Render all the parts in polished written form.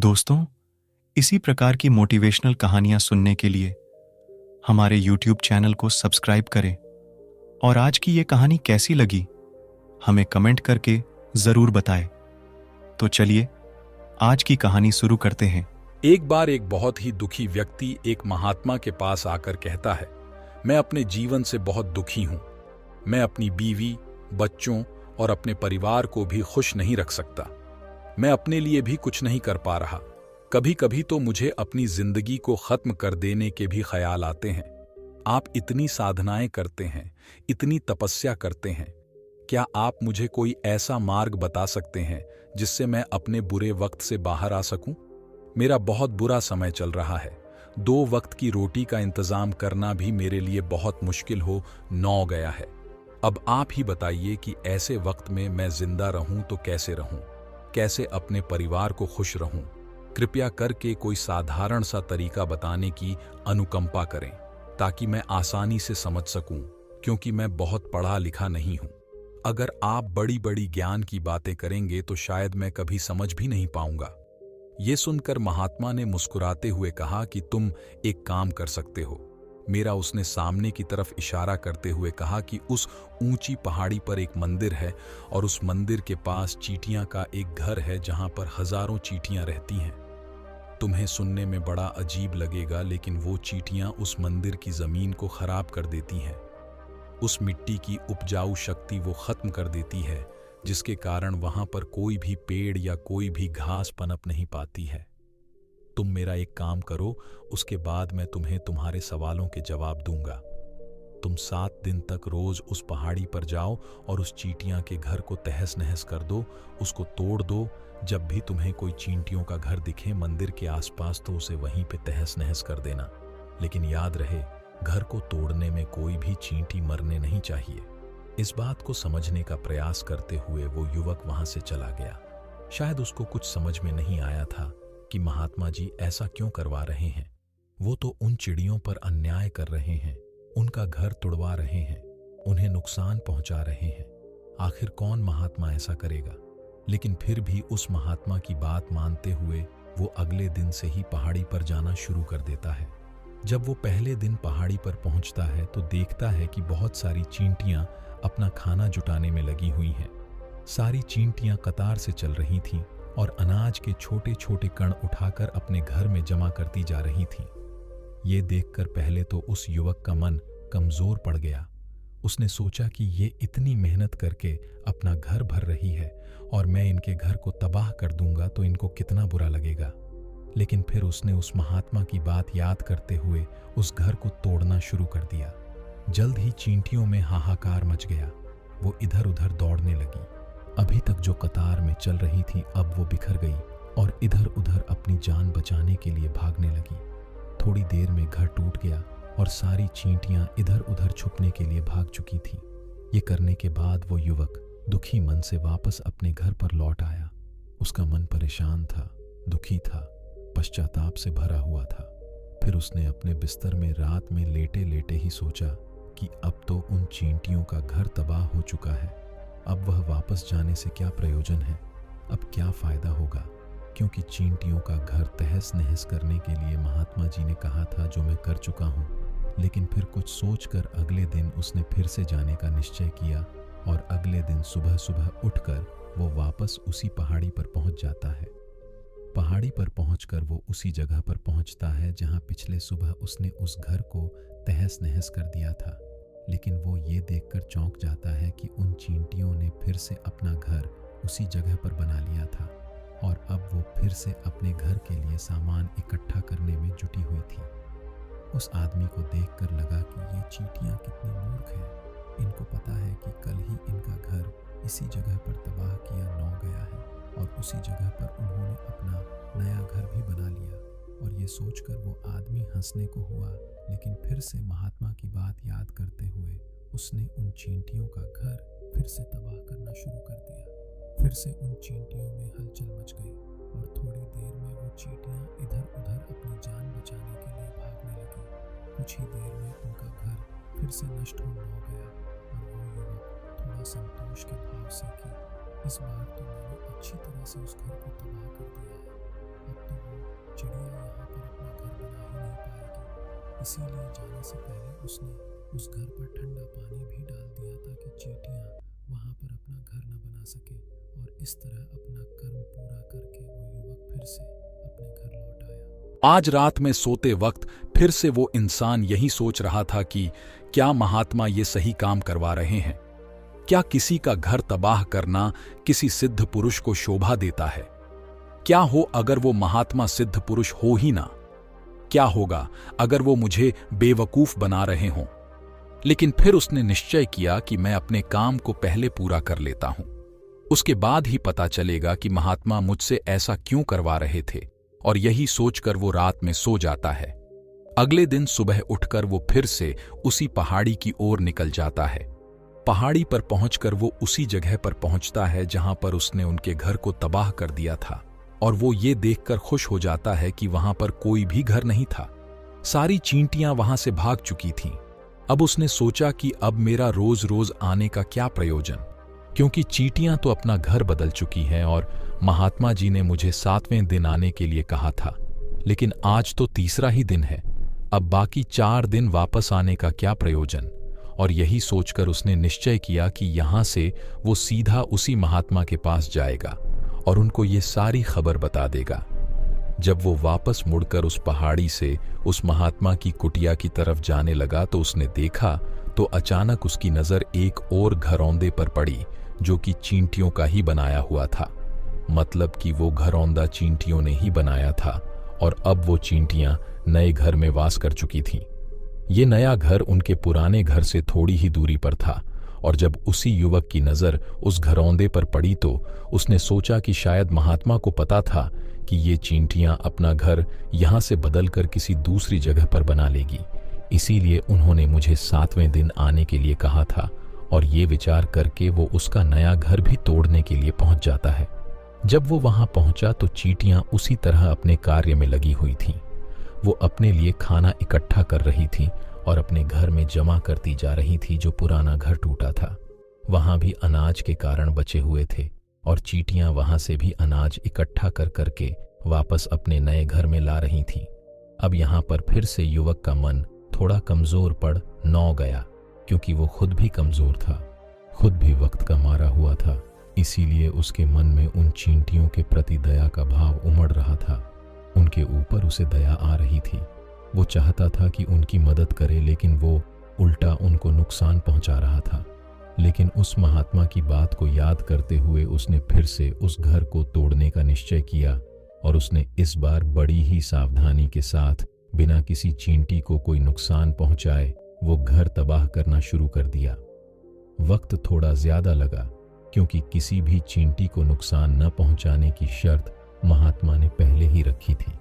दोस्तों, इसी प्रकार की मोटिवेशनल कहानियां सुनने के लिए हमारे YouTube चैनल को सब्सक्राइब करें और आज की ये कहानी कैसी लगी हमें कमेंट करके जरूर बताएं। तो चलिए आज की कहानी शुरू करते हैं। एक बार एक बहुत ही दुखी व्यक्ति एक महात्मा के पास आकर कहता है, मैं अपने जीवन से बहुत दुखी हूं। मैं अपनी बीवी, बच्चों और अपने परिवार को भी खुश नहीं रख सकता। मैं अपने लिए भी कुछ नहीं कर पा रहा। कभी कभी तो मुझे अपनी जिंदगी को खत्म कर देने के भी ख्याल आते हैं। आप इतनी साधनाएं करते हैं, इतनी तपस्या करते हैं। क्या आप मुझे कोई ऐसा मार्ग बता सकते हैं जिससे मैं अपने बुरे वक्त से बाहर आ सकूं? मेरा बहुत बुरा समय चल रहा है। 2 वक्त की रोटी का इंतजाम करना भी मेरे लिए बहुत मुश्किल हो नौ गया है। अब आप ही बताइए कि ऐसे वक्त में मैं जिंदा रहूं तो कैसे रहूं? कैसे अपने परिवार को खुश रहूं? कृपया करके कोई साधारण सा तरीका बताने की अनुकंपा करें ताकि मैं आसानी से समझ सकूं, क्योंकि मैं बहुत पढ़ा लिखा नहीं हूं। अगर आप बड़ी बड़ी ज्ञान की बातें करेंगे तो शायद मैं कभी समझ भी नहीं पाऊंगा। ये सुनकर महात्मा ने मुस्कुराते हुए कहा कि तुम एक काम कर सकते हो। मेरा उसने सामने की तरफ इशारा करते हुए कहा कि उस ऊंची पहाड़ी पर एक मंदिर है और उस मंदिर के पास चींटियां का एक घर है जहां पर हजारों चींटियां रहती हैं। तुम्हें सुनने में बड़ा अजीब लगेगा, लेकिन वो चींटियां उस मंदिर की जमीन को खराब कर देती हैं। उस मिट्टी की उपजाऊ शक्ति वो खत्म कर देती है, जिसके कारण वहां पर कोई भी पेड़ या कोई भी घास पनप नहीं पाती है। तुम मेरा एक काम करो, उसके बाद मैं तुम्हें तुम्हारे सवालों के जवाब दूंगा। तुम 7 दिन तक रोज उस पहाड़ी पर जाओ और उस चींटियां के घर को तहस नहस कर दो, उसको तोड़ दो। जब भी तुम्हें कोई चींटियों का घर दिखे मंदिर के आसपास तो उसे वहीं पे तहस नहस कर देना। लेकिन याद रहे, घर को तोड़ने में कोई भी चींटी मरने नहीं चाहिए। इस बात को समझने का प्रयास करते हुए वो युवक वहां से चला गया। शायद उसको कुछ समझ में नहीं आया था कि महात्मा जी ऐसा क्यों करवा रहे हैं। वो तो उन चिड़ियों पर अन्याय कर रहे हैं, उनका घर तुड़वा रहे हैं, उन्हें नुकसान पहुंचा रहे हैं। आखिर कौन महात्मा ऐसा करेगा? लेकिन फिर भी उस महात्मा की बात मानते हुए वो अगले दिन से ही पहाड़ी पर जाना शुरू कर देता है। जब वो पहले दिन पहाड़ी पर पहुंचता है तो देखता है कि बहुत सारी चींटियां अपना खाना जुटाने में लगी हुई हैं। सारी चींटियां कतार से चल रही थीं और अनाज के छोटे छोटे कण उठाकर अपने घर में जमा करती जा रही थीं। ये देखकर पहले तो उस युवक का मन कमजोर पड़ गया। उसने सोचा कि ये इतनी मेहनत करके अपना घर भर रही है और मैं इनके घर को तबाह कर दूंगा तो इनको कितना बुरा लगेगा। लेकिन फिर उसने उस महात्मा की बात याद करते हुए उस घर को तोड़ना शुरू कर दिया। जल्द ही चींटियों में हाहाकार मच गया। वो इधर उधर दौड़ने लगी। अभी तक जो कतार में चल रही थी अब वो बिखर गई और इधर उधर अपनी जान बचाने के लिए भागने लगी। थोड़ी देर में घर टूट गया और सारी चींटियां इधर उधर छुपने के लिए भाग चुकी थीं। ये करने के बाद वो युवक दुखी मन से वापस अपने घर पर लौट आया। उसका मन परेशान था, दुखी था, पश्चाताप से भरा हुआ था। फिर उसने अपने बिस्तर में रात में लेटे लेटे ही सोचा कि अब तो उन चींटियों का घर तबाह हो चुका है। अब वह वापस जाने से क्या प्रयोजन है? अब क्या फायदा होगा? क्योंकि चींटियों का घर तहस नहस करने के लिए महात्मा जी ने कहा था, जो मैं कर चुका हूँ। लेकिन फिर कुछ सोचकर अगले दिन उसने फिर से जाने का निश्चय किया और अगले दिन सुबह सुबह उठकर वो वापस उसी पहाड़ी पर पहुंच जाता है। पहाड़ी पर पहुंचकर वो उसी जगह पर पहुंचता है जहां पिछले सुबह उसने उस घर को तहस नहस कर दिया था। लेकिन वो ये देखकर चौंक जाता है कि उन चींटियों ने फिर से अपना घर उसी जगह पर बना लिया था और अब वो फिर से अपने घर के लिए सामान इकट्ठा करने में जुटी हुई थी। उस आदमी को देखकर लगा कि ये चींटियां कितनी मूर्ख हैं। इनको पता है कि कल ही इनका घर इसी जगह पर तबाह किया नौ गया है और उसी जगह पर उन्होंने अपना नया घर भी बना लिया। और ये सोचकर वो आदमी हंसने को हुआ, लेकिन फिर से महात्मा की बात याद करते हुए उसने उन चींटियों का घर फिर से तबाह करना शुरू कर दिया। फिर से उन चींटियों में हलचल मच गई और थोड़ी देर में वो चींटियां इधर उधर अपनी जान बचाने के लिए भागने लगी। कुछ ही देर में उनका घर फिर से नष्ट हो गया और वो युवक थोड़ा संतोष के भाव से कि इस बार तो मैंने अच्छी तरह से उस घर को तबाह कर दिया है। अब तो इसीलिए जाने से पहले उसने उस घर पर ठंडा पानी भी डाल दिया ताकि चींटियां वहां पर अपना घर न बना सके। और इस तरह अपना कर्म पूरा करके वो युवक फिर से अपने घर लौट आया। आज रात में सोते वक्त फिर से वो इंसान यही सोच रहा था कि क्या महात्मा ये सही काम करवा रहे हैं? क्या किसी का घर तबाह करना किसी सिद्ध पुरुष को शोभा देता है? क्या हो अगर वो महात्मा सिद्ध पुरुष हो ही ना? क्या होगा अगर वो मुझे बेवकूफ बना रहे हों? लेकिन फिर उसने निश्चय किया कि मैं अपने काम को पहले पूरा कर लेता हूं, उसके बाद ही पता चलेगा कि महात्मा मुझसे ऐसा क्यों करवा रहे थे। और यही सोचकर वो रात में सो जाता है। अगले दिन सुबह उठकर वो फिर से उसी पहाड़ी की ओर निकल जाता है। पहाड़ी पर पहुंचकर वो उसी जगह पर पहुंचता है जहां पर उसने उनके घर को तबाह कर दिया था। और वो ये देखकर खुश हो जाता है कि वहां पर कोई भी घर नहीं था। सारी चींटियां वहां से भाग चुकी थीं। अब उसने सोचा कि अब मेरा रोज रोज आने का क्या प्रयोजन, क्योंकि चींटियां तो अपना घर बदल चुकी हैं और महात्मा जी ने मुझे 7वें दिन आने के लिए कहा था। लेकिन आज तो तीसरा ही दिन है, अब बाकी 4 दिन वापस आने का क्या प्रयोजन। और यही सोचकर उसने निश्चय किया कि यहां से वो सीधा उसी महात्मा के पास जाएगा और उनको ये सारी खबर बता देगा। जब वो वापस मुड़कर उस पहाड़ी से उस महात्मा की कुटिया की तरफ जाने लगा तो उसने देखा तो अचानक उसकी नजर एक और घरौंदे पर पड़ी जो कि चींटियों का ही बनाया हुआ था। मतलब कि वो घरौंदा चींटियों ने ही बनाया था और अब वो चींटियां नए घर में वास कर चुकी थीं। ये नया घर उनके पुराने घर से थोड़ी ही दूरी पर था और जब उसी युवक की नजर उस घरौंदे पर पड़ी तो उसने सोचा कि शायद महात्मा को पता था कि ये चींटियां अपना घर यहां से बदलकर किसी दूसरी जगह पर बना लेगी, इसीलिए उन्होंने मुझे 7वें दिन आने के लिए कहा था। और ये विचार करके वो उसका नया घर भी तोड़ने के लिए पहुंच जाता है। जब वो वहां पहुंचा तो चींटियां उसी तरह अपने कार्य में लगी हुई थीं। वो अपने लिए खाना इकट्ठा कर रही थीं और अपने घर में जमा करती जा रही थी जो पुराना घर टूटा था। वहां भी अनाज के कारण बचे हुए थे और चींटियां वहां से भी अनाज इकट्ठा कर करके वापस अपने नए घर में ला रही थीं। अब यहाँ पर फिर से युवक का मन थोड़ा कमजोर पड़ नौ गया, क्योंकि वो खुद भी कमजोर था, खुद भी वक्त का मारा हुआ था। इसीलिए उसके मन में उन चींटियों के प्रति दया का भाव उमड़ रहा था। उनके ऊपर उसे दया आ रही थी। वो चाहता था कि उनकी मदद करे, लेकिन वो उल्टा उनको नुकसान पहुंचा रहा था। लेकिन उस महात्मा की बात को याद करते हुए उसने फिर से उस घर को तोड़ने का निश्चय किया और उसने इस बार बड़ी ही सावधानी के साथ बिना किसी चींटी को कोई नुकसान पहुंचाए वो घर तबाह करना शुरू कर दिया। वक्त थोड़ा ज्यादा लगा, क्योंकि किसी भी चींटी को नुकसान न पहुंचाने की शर्त महात्मा ने पहले ही रखी थी।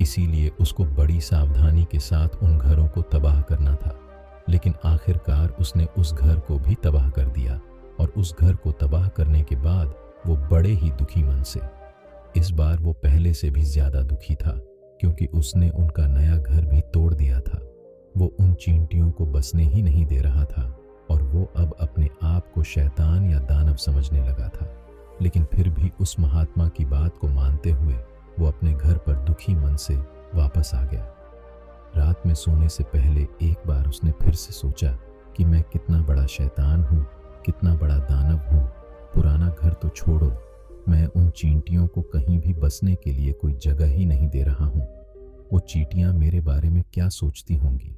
इसीलिए उसको बड़ी सावधानी के साथ उन घरों को तबाह करना था। लेकिन आखिरकार उसने उस घर को भी तबाह कर दिया और उस घर को तबाह करने के बाद वो बड़े ही दुखी मन से, इस बार वो पहले से भी ज्यादा दुखी था, क्योंकि उसने उनका नया घर भी तोड़ दिया था। वो उन चींटियों को बसने ही नहीं दे रहा था और वो अब अपने आप को शैतान या दानव समझने लगा था। लेकिन फिर भी उस महात्मा की बात को मानते हुए वो अपने घर पर दुखी मन से वापस आ गया। रात में सोने से पहले एक बार उसने फिर से सोचा कि मैं कितना बड़ा शैतान हूँ, कितना बड़ा दानव हूँ। पुराना घर तो छोड़ो, मैं उन चींटियों को कहीं भी बसने के लिए कोई जगह ही नहीं दे रहा हूँ। वो चींटियां मेरे बारे में क्या सोचती होंगी,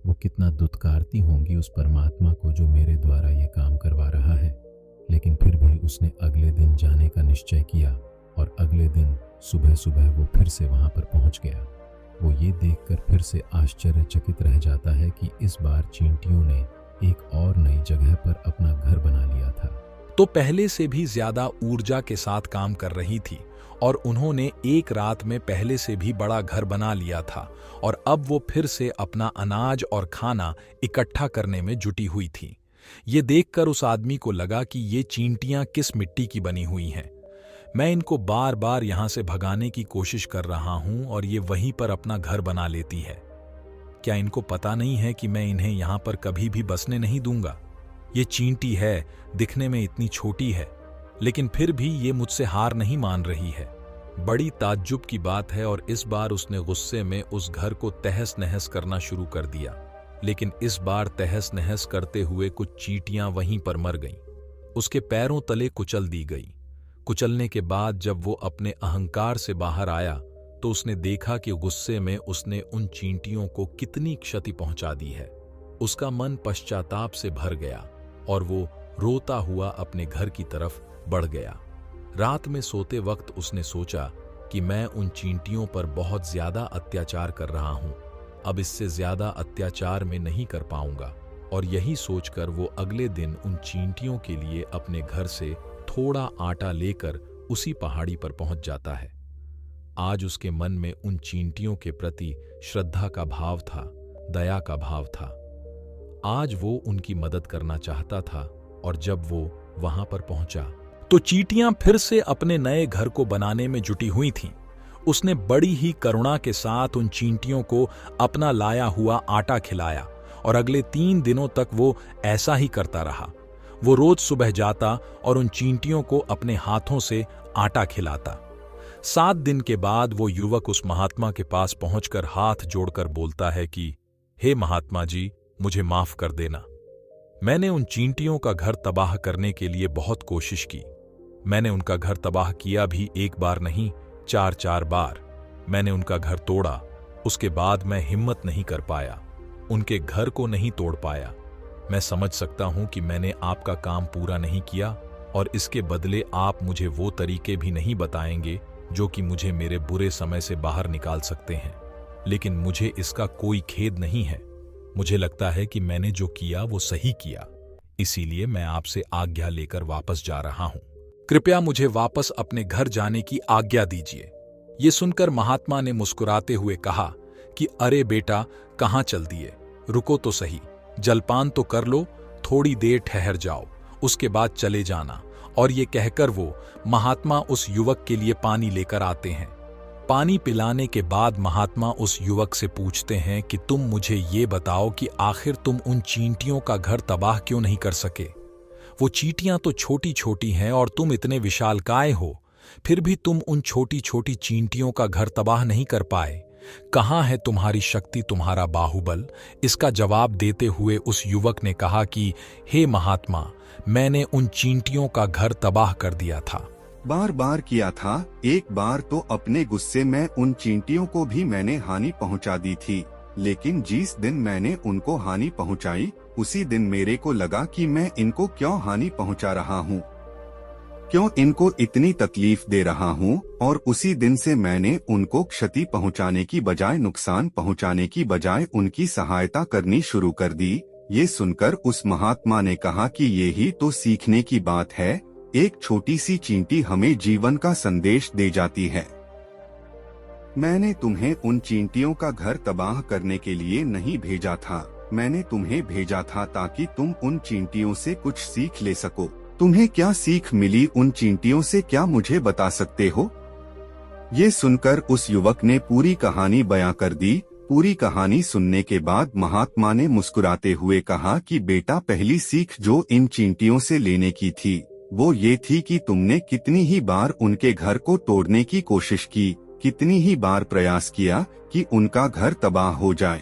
वो कितना दुत्कारती होंगी उस परमात्मा को जो मेरे द्वारा ये काम करवा रहा है। लेकिन फिर भी उसने अगले दिन जाने का निश्चय किया और अगले दिन सुबह सुबह वो फिर से वहां पर पहुंच गया। वो ये देखकर फिर से आश्चर्यचकित रह जाता है कि इस बार चींटियों ने एक और नई जगह पर अपना घर बना लिया था। तो पहले से भी ज्यादा ऊर्जा के साथ काम कर रही थी और उन्होंने एक रात में पहले से भी बड़ा घर बना लिया था और अब वो फिर से अपना अनाज और खाना इकट्ठा करने में जुटी हुई थी। ये देखकर उस आदमी को लगा कि ये चींटियां किस मिट्टी की बनी हुई हैं। मैं इनको बार बार यहां से भगाने की कोशिश कर रहा हूं और ये वहीं पर अपना घर बना लेती है। क्या इनको पता नहीं है कि मैं इन्हें यहां पर कभी भी बसने नहीं दूंगा? ये चींटी है, दिखने में इतनी छोटी है, लेकिन फिर भी ये मुझसे हार नहीं मान रही है। बड़ी ताज्जुब की बात है और इस बार उसने गुस्से में उस घर को तहस नहस करना शुरू कर दिया। लेकिन इस बार तहस नहस करते हुए कुछ चींटियां वहीं पर मर गईं। उसके पैरों तले कुचल दी गई। कुचलने के बाद जब वो अपने अहंकार से बाहर आया तो उसने देखा कि गुस्से में उसने उन चींटियों को कितनी क्षति पहुंचा दी है। उसका मन पश्चाताप से भर गया और वो रोता हुआ अपने घर की तरफ बढ़ गया। रात में सोते वक्त उसने सोचा कि मैं उन चींटियों पर बहुत ज्यादा अत्याचार कर रहा हूं, अब इससे ज्यादा अत्याचार मैं नहीं कर पाऊंगा। और यही सोचकर वो अगले दिन उन चींटियों के लिए अपने घर से थोड़ा आटा लेकर उसी पहाड़ी पर पहुंच जाता है। आज उसके मन में उन चींटियों के प्रति श्रद्धा का भाव था, दया का भाव था। आज वो उनकी मदद करना चाहता था और जब वो वहां पर पहुंचा तो चींटियां फिर से अपने नए घर को बनाने में जुटी हुई थीं। उसने बड़ी ही करुणा के साथ उन चींटियों को अपना लाया हुआ आटा खिलाया और अगले 3 दिनों तक वो ऐसा ही करता रहा। वो रोज सुबह जाता और उन चींटियों को अपने हाथों से आटा खिलाता। 7 दिन के बाद वो युवक उस महात्मा के पास पहुंचकर हाथ जोड़कर बोलता है कि हे महात्मा जी, मुझे माफ कर देना। मैंने उन चींटियों का घर तबाह करने के लिए बहुत कोशिश की। मैंने उनका घर तबाह किया भी 1 बार नहीं, 4 बार। मैंने उनका घर तोड़ा। उसके बाद मैं हिम्मत नहीं कर पाया, उनके घर को नहीं तोड़ पाया। मैं समझ सकता हूं कि मैंने आपका काम पूरा नहीं किया और इसके बदले आप मुझे वो तरीके भी नहीं बताएंगे जो कि मुझे मेरे बुरे समय से बाहर निकाल सकते हैं। लेकिन मुझे इसका कोई खेद नहीं है। मुझे लगता है कि मैंने जो किया वो सही किया, इसीलिए मैं आपसे आज्ञा लेकर वापस जा रहा हूं। कृपया मुझे वापस अपने घर जाने की आज्ञा दीजिए। ये सुनकर महात्मा ने मुस्कुराते हुए कहा कि अरे बेटा, कहां चल दिए, रुको तो सही, जलपान तो कर लो, थोड़ी देर ठहर जाओ, उसके बाद चले जाना। और ये कहकर वो महात्मा उस युवक के लिए पानी लेकर आते हैं। पानी पिलाने के बाद महात्मा उस युवक से पूछते हैं कि तुम मुझे ये बताओ कि आखिर तुम उन चींटियों का घर तबाह क्यों नहीं कर सके? वो चींटियां तो छोटी छोटी हैं और तुम इतने विशालकाय हो, फिर भी तुम उन छोटी छोटी चींटियों का घर तबाह नहीं कर पाए। कहाँ है तुम्हारी शक्ति, तुम्हारा बाहुबल? इसका जवाब देते हुए उस युवक ने कहा कि हे महात्मा, मैंने उन चींटियों का घर तबाह कर दिया था। बार बार किया था। एक बार तो अपने गुस्से में उन चींटियों को भी मैंने हानि पहुंचा दी थी, लेकिन जिस दिन मैंने उनको हानि पहुंचाई उसी दिन मेरे को लगा कि मैं इनको क्यों हानि पहुंचा रहा हूं, क्यों इनको इतनी तकलीफ दे रहा हूं, और उसी दिन से मैंने उनको क्षति पहुंचाने की बजाय, नुकसान पहुंचाने की बजाय उनकी सहायता करनी शुरू कर दी। ये सुनकर उस महात्मा ने कहा कि ये ही तो सीखने की बात है। एक छोटी सी चींटी हमें जीवन का संदेश दे जाती है। मैंने तुम्हें उन चींटियों का घर तबाह करने के लिए नहीं भेजा था, मैंने तुम्हें भेजा था ताकि तुम उन चींटियों से कुछ सीख ले सको। तुम्हें क्या सीख मिली उन चींटियों से, क्या मुझे बता सकते हो? ये सुनकर उस युवक ने पूरी कहानी बयां कर दी। पूरी कहानी सुनने के बाद महात्मा ने मुस्कुराते हुए कहा कि बेटा, पहली सीख जो इन चींटियों से लेने की थी वो ये थी कि तुमने कितनी ही बार उनके घर को तोड़ने की कोशिश की, कितनी ही बार प्रयास किया कि उनका घर तबाह हो जाए,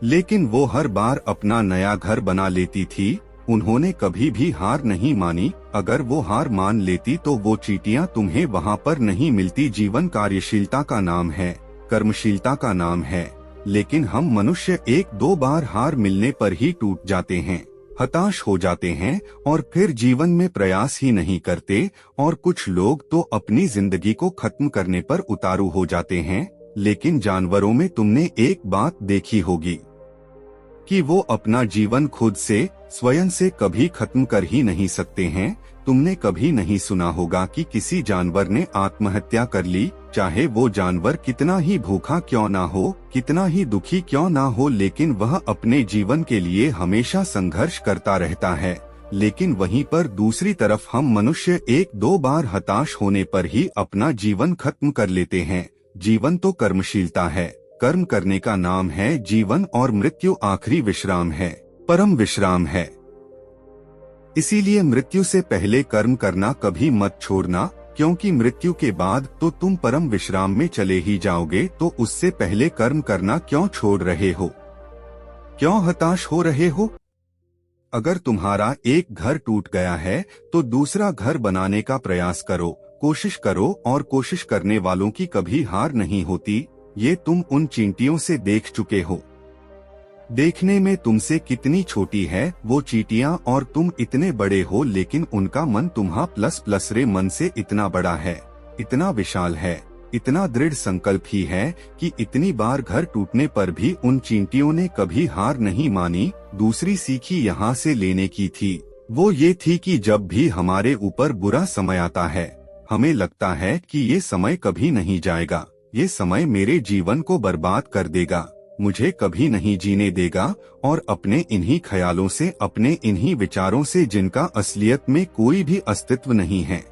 लेकिन वो हर बार अपना नया घर बना लेती थी। उन्होंने कभी भी हार नहीं मानी। अगर वो हार मान लेती तो वो चींटियां तुम्हें वहाँ पर नहीं मिलती। जीवन कार्यशीलता का नाम है, कर्मशीलता का नाम है, लेकिन हम मनुष्य 1-2 बार हार मिलने पर ही टूट जाते हैं, हताश हो जाते हैं और फिर जीवन में प्रयास ही नहीं करते। और कुछ लोग तो अपनी जिंदगी को खत्म करने पर उतारू हो जाते हैं। लेकिन जानवरों में तुमने एक बात देखी होगी कि वो अपना जीवन खुद से, स्वयं से कभी खत्म कर ही नहीं सकते हैं। तुमने कभी नहीं सुना होगा कि किसी जानवर ने आत्महत्या कर ली, चाहे वो जानवर कितना ही भूखा क्यों ना हो, कितना ही दुखी क्यों ना हो, लेकिन वह अपने जीवन के लिए हमेशा संघर्ष करता रहता है। लेकिन वहीं पर दूसरी तरफ हम मनुष्य 1-2 बार हताश होने पर ही अपना जीवन खत्म कर लेते हैं। जीवन तो कर्मशीलता है, कर्म करने का नाम है जीवन, और मृत्यु आखिरी विश्राम है, परम विश्राम है। इसीलिए मृत्यु से पहले कर्म करना कभी मत छोड़ना। क्योंकि मृत्यु के बाद तो तुम परम विश्राम में चले ही जाओगे, तो उससे पहले कर्म करना क्यों छोड़ रहे हो? क्यों हताश हो रहे हो? अगर तुम्हारा एक घर टूट गया है तो दूसरा घर बनाने का प्रयास करो, कोशिश करो, और कोशिश करने वालों की कभी हार नहीं होती। ये तुम उन चींटियों से देख चुके हो। देखने में तुमसे कितनी छोटी है वो चींटियां, और तुम इतने बड़े हो, लेकिन उनका मन तुम्हा प्लस रे मन से इतना बड़ा है, इतना विशाल है, इतना दृढ़ संकल्प ही है कि इतनी बार घर टूटने पर भी उन चींटियों ने कभी हार नहीं मानी। दूसरी सीखी यहाँ से लेने की थी, वो ये थी कि जब भी हमारे ऊपर बुरा समय आता है, हमें लगता है कि ये समय कभी नहीं जाएगा, ये समय मेरे जीवन को बर्बाद कर देगा, मुझे कभी नहीं जीने देगा, और अपने इन्हीं ख्यालों से, अपने इन्हीं विचारों से, जिनका असलियत में कोई भी अस्तित्व नहीं है,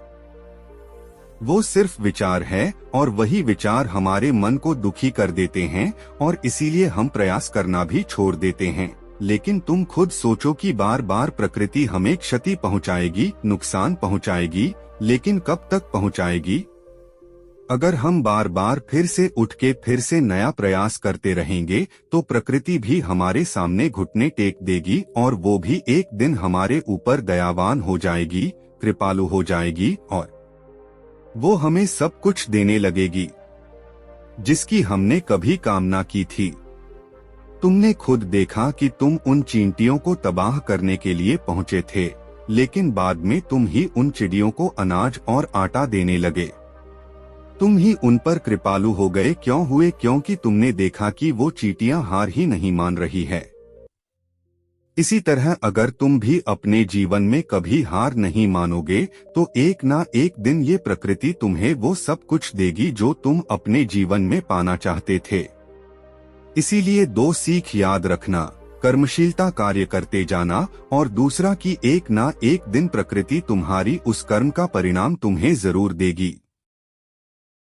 वो सिर्फ विचार है, और वही विचार हमारे मन को दुखी कर देते हैं, और इसीलिए हम प्रयास करना भी छोड़ देते हैं। लेकिन तुम खुद सोचो कि बार बार प्रकृति हमें क्षति पहुंचाएगी, नुकसान पहुंचाएगी, लेकिन कब तक पहुंचाएगी? अगर हम बार बार फिर से उठ के फिर से नया प्रयास करते रहेंगे, तो प्रकृति भी हमारे सामने घुटने टेक देगी, और वो भी एक दिन हमारे ऊपर दयावान हो जाएगी, कृपालु हो जाएगी, और वो हमें सब कुछ देने लगेगी जिसकी हमने कभी कामना की थी। तुमने खुद देखा कि तुम उन चींटियों को तबाह करने के लिए पहुंचे थे, लेकिन बाद में तुम ही उन चिड़ियों को अनाज और आटा देने लगे। तुम ही उन पर कृपालु हो गए। क्यों हुए? क्योंकि तुमने देखा कि वो चींटियां हार ही नहीं मान रही है। इसी तरह अगर तुम भी अपने जीवन में कभी हार नहीं मानोगे, तो एक ना एक दिन ये प्रकृति तुम्हें वो सब कुछ देगी जो तुम अपने जीवन में पाना चाहते थे। इसीलिए दो सीख याद रखना, कर्मशीलता कार्य करते जाना, और दूसरा कि एक ना एक दिन प्रकृति तुम्हारी उस कर्म का परिणाम तुम्हें जरूर देगी।